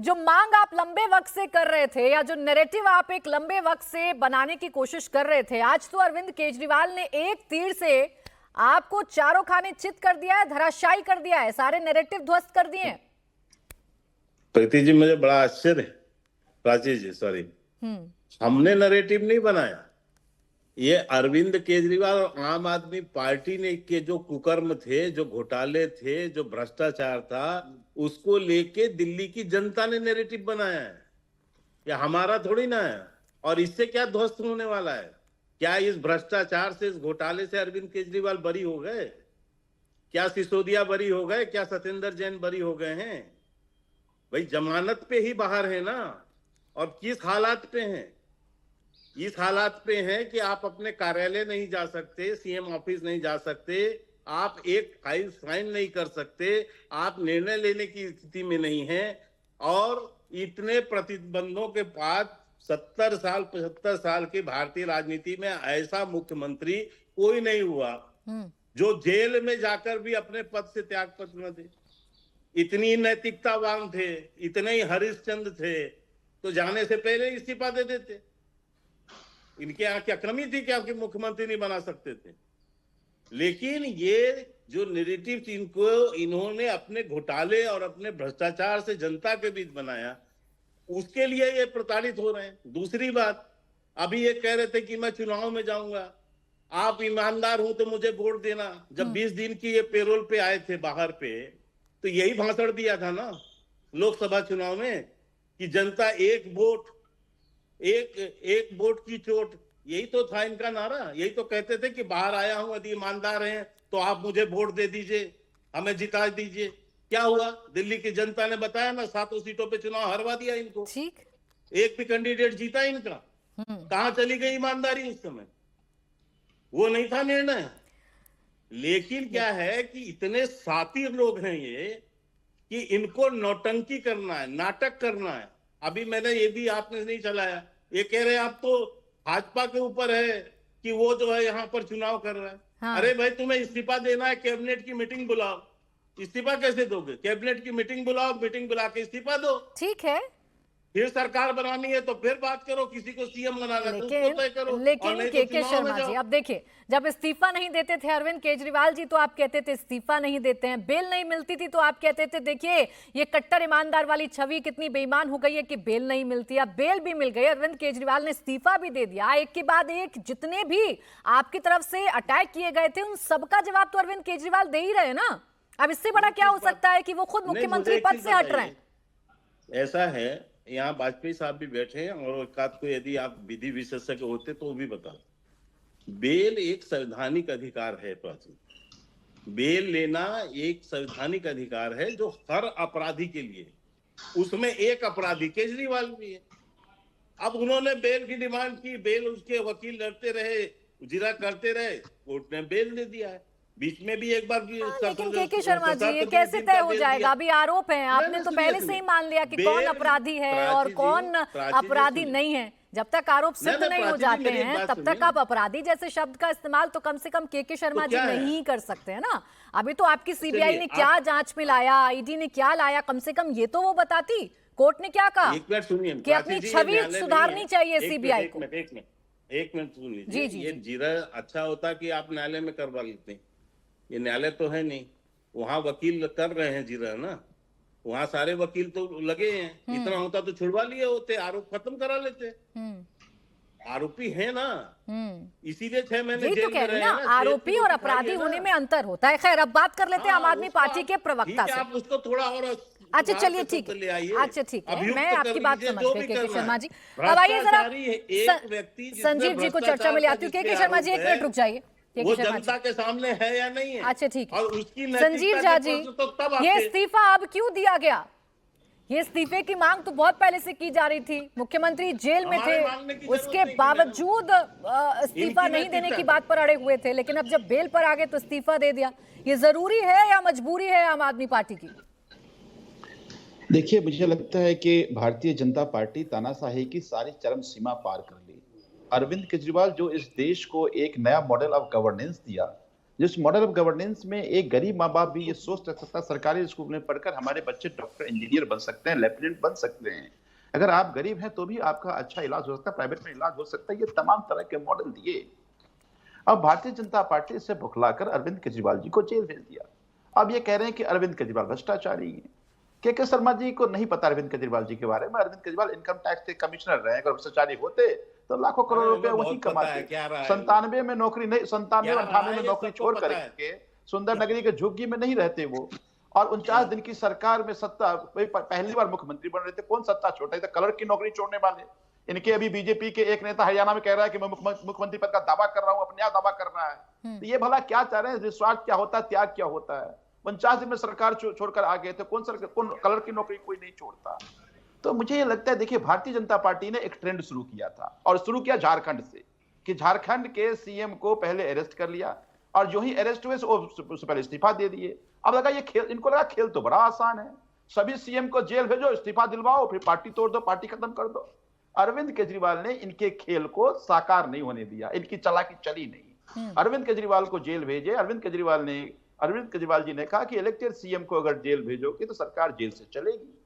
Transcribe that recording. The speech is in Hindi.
जो मांग आप लंबे वक्त से कर रहे थे या जो नैरेटिव आप एक लंबे वक्त से बनाने की कोशिश कर रहे थे, आज तो अरविंद केजरीवाल ने एक तीर से आपको चारों खाने चित कर दिया है, धराशायी कर दिया है, सारे नैरेटिव ध्वस्त कर दिए हैं। प्रीति जी, मुझे बड़ा आश्चर्य है। प्राची जी, सॉरी, हमने नैरेटिव नहीं बनाया। ये अरविंद केजरीवाल और आम आदमी पार्टी ने के जो कुकर्म थे, जो घोटाले थे, जो भ्रष्टाचार था, उसको लेके दिल्ली की जनता ने नैरेटिव बनाया है। ये हमारा थोड़ी ना है। और इससे क्या ध्वस्त होने वाला है? क्या इस भ्रष्टाचार से, इस घोटाले से अरविंद केजरीवाल बरी हो गए? क्या सिसोदिया बरी हो गए? क्या सत्येंद्र जैन बरी हो गए हैं? भाई जमानत पे ही बाहर है ना। और किस हालात पे हैं? इस हालात पे हैं कि आप अपने कार्यालय नहीं जा सकते, सीएम ऑफिस नहीं जा सकते, आप एक फाइल साइन नहीं कर सकते, आप निर्णय लेने की स्थिति में नहीं हैं। और इतने प्रतिबंधों के बाद 70 साल 75 साल की भारतीय राजनीति में ऐसा मुख्यमंत्री कोई नहीं हुआ जो जेल में जाकर भी अपने पद से त्यागपत्र न दे। इतनी नैतिकतावान थे, इतने ही हरिश्चंद्र थे, तो जाने से पहले इस्तीफा दे देते। इनके यहाँ क्या कमी थी कि आपके मुख्यमंत्री नहीं बना सकते थे? लेकिन ये जो नैरेटिव इन्होंने अपने घोटाले और अपने भ्रष्टाचार से जनता के बीच बनाया, उसके लिए ये प्रताड़ित हो रहे हैं। दूसरी बात, अभी ये कह रहे थे कि मैं चुनाव में जाऊंगा, आप ईमानदार हो तो मुझे वोट देना। जब 20 दिन की ये पेरोल पे आए थे बाहर पे, तो यही भाषण दिया था ना लोकसभा चुनाव में कि जनता एक वोट, एक वोट की चोट। यही तो था इनका नारा। यही तो कहते थे कि बाहर आया हूं, यदि ईमानदार हैं तो आप मुझे वोट दे दीजिए, हमें जिता दीजिए। क्या हुआ? दिल्ली की जनता ने बताया ना, 7 सीटों पे चुनाव हरवा दिया इनको। ठीक, एक भी कैंडिडेट जीता इनका। कहां चली गई ईमानदारी उस समय? वो नहीं था निर्णय। लेकिन क्या है कि इतने सातिर लोग हैं ये कि इनको नौटंकी करना है, नाटक करना है। अभी मैंने ये भी आपने नहीं चलाया, ये कह रहे हैं आप तो भाजपा के ऊपर है कि वो जो है यहाँ पर चुनाव कर रहा है। हाँ। अरे भाई, तुम्हें इस्तीफा देना है, कैबिनेट की मीटिंग बुलाओ। इस्तीफा कैसे दोगे? कैबिनेट की मीटिंग बुलाओ, मीटिंग बुला के इस्तीफा दो। ठीक है, फिर सरकार बनानी है तो फिर बात करो, किसी को सीएम बनाना है तो उसको तय करो। लेकिन के शर्मा जी, अब देखिए, जब इस्तीफा नहीं देते थे अरविंद केजरीवाल जी तो आप कहते थे इस्तीफा नहीं देते हैं। बेल नहीं मिलती थी तो आप कहते थे देखिए ये कट्टर ईमानदार वाली छवि कितनी बेईमान हो गई है कि बेल नहीं मिलती। अब बेल भी मिल गई, अरविंद केजरीवाल ने इस्तीफा भी दे दिया। एक के बाद एक जितने भी आपकी तरफ से अटैक किए गए थे उन सबका जवाब तो अरविंद केजरीवाल दे ही रहे ना। अब इससे बड़ा क्या हो सकता है कि वो खुद मुख्यमंत्री पद से हट रहे हैं? ऐसा है, यहाँ वाजपेयी साहब भी बैठे हैं और एक आध को यदि आप विधि विशेषज्ञ होते तो वो भी बता। बेल एक संवैधानिक अधिकार है प्राचीन। बेल लेना एक संवैधानिक अधिकार है जो हर अपराधी के लिए। उसमें एक अपराधी केजरीवाल भी है। अब उन्होंने बेल की डिमांड की, बेल उसके वकील लड़ते रहे, जिरा करते रहे, कोर्ट ने बेल दे दिया है। बीच में भी एक बार लेकिन के शर्मा जी, ये कैसे तय हो जाएगा? अभी आरोप है, आपने तो पहले से ही मान लिया कि कौन अपराधी है और कौन अपराधी नहीं है। जब तक आरोप सिद्ध नहीं हो जाते हैं तब तक आप अपराधी जैसे शब्द का इस्तेमाल तो कम से कम के शर्मा जी नहीं कर सकते हैं ना। अभी तो आपकी सीबीआई ने क्या जांच में लाया, ईडी ने क्या लाया, कम से कम ये तो वो बताती। कोर्ट ने क्या कहा कि अपनी छवि सुधारनी चाहिए सीबीआई को। एक मिनट सुन लीजिए। ये जीरा अच्छा होता कि आप न्यायालय में करवा लेते। ये न्यायालय तो है नहीं, वहां वकील कर रहे हैं जीरा ना, वहां सारे वकील तो लगे हैं। इतना होता तो छुड़वा लिए होते, आरोप खत्म करा लेते। आरोपी है ना, इसीलिए 6 महीने जेल में रहे ना। आरोपी और अपराधी होने में अंतर होता है। खैर, अब बात कर लेते हैं आम आदमी पार्टी के प्रवक्ता से। आप उसको थोड़ा और अच्छा चलिए, ठीक है, अच्छा ठीक है, मैं आपकी बात समझ गई के शर्मा जी। अब आइए जरा संजीव जी को चर्चा में ले आती हूँ। के शर्मा जी, 1 मिनट रुक जाइए। वो जनता के सामने है या नहीं है? अच्छा ठीक है। और उसकी संजीव झा जी, ये इस्तीफा अब क्यों दिया गया? ये इस्तीफे की मांग तो बहुत पहले से की जा रही थी। मुख्यमंत्री जेल में थे, उसके बावजूद इस्तीफा नहीं देने की बात पर अड़े हुए थे, लेकिन अब जब बेल पर आ गए तो इस्तीफा दे दिया। ये जरूरी है या मजबूरी है आम आदमी पार्टी की? देखिए, मुझे लगता है कि भारतीय जनता पार्टी तानाशाही की सारी चरम सीमा पार कर ली। अरविंद केजरीवाल जो इस देश को एक नया मॉडल ऑफ गवर्नेंस दिया, जिस मॉडल ऑफ गवर्नेंस में एक गरीब माँ बाप भी ये सोच सकता है सरकारी स्कूल में पढ़कर हमारे बच्चे डॉक्टर इंजीनियर बन सकते हैं, लेफ्टिनेंट बन सकते हैं। अगर आप गरीब हैं तो भी आपका अच्छा इलाज हो सकता है, प्राइवेट में इलाज हो सकता है। ये तमाम तरह के मॉडल दिए। अब भारतीय जनता पार्टी से बुखलाकर अरविंद केजरीवाल जी को जेल भेज दिया। अब ये कह रहे हैं कि अरविंद केजरीवाल भ्रष्टाचारी है। के शर्मा जी को नहीं पता अरविंद केजरीवाल जी के बारे में। अरविंद केजरीवाल इनकम टैक्स के कमिश्नर रहे। अगर भ्रष्टाचारी होते तो लाखों करोड़ रुपए वही कमाते। 97 में नौकरी नहीं, 97-98 में नौकरी छोड़ करके सुंदर नगरी के झुग्गी में नहीं रहते वो। और 49 दिन की सरकार में सत्ता, पहली बार मुख्यमंत्री बन रहे थे। कौन सत्ता छोड़ रहे थे? कलर की नौकरी छोड़ने वाले। इनके अभी बीजेपी के एक नेता हरियाणा में कह रहा है कि मैं मुख्यमंत्री पद का दावा कर रहा हूं, अपने आप दावा कर रहा है। तो ये भला क्या चाह रहे हैं? निस्वार्थ क्या होता है, त्याग क्या होता है? 49 दिन में सरकार छोड़कर आ गए थे। कौन कलर की नौकरी कोई नहीं छोड़ता। तो मुझे ये लगता है, देखिए भारतीय जनता पार्टी ने एक ट्रेंड शुरू किया था और शुरू किया झारखंड से, कि झारखंड के सीएम को पहले अरेस्ट कर लिया और जो ही अरेस्ट हुए उससे पहले इस्तीफा दे दिए। अब लगा ये खेल, इनको लगा खेल तो बड़ा आसान है, सभी सीएम को जेल भेजो, इस्तीफा दिलवाओ, फिर पार्टी तोड़ दो, पार्टी खत्म कर दो। अरविंद केजरीवाल ने इनके खेल को साकार नहीं होने दिया, इनकी चालाकी चली नहीं। अरविंद केजरीवाल को जेल भेजे। अरविंद केजरीवाल जी ने कहा कि इलेक्टेड सीएम को अगर जेल भेजोगे तो सरकार जेल से चलेगी।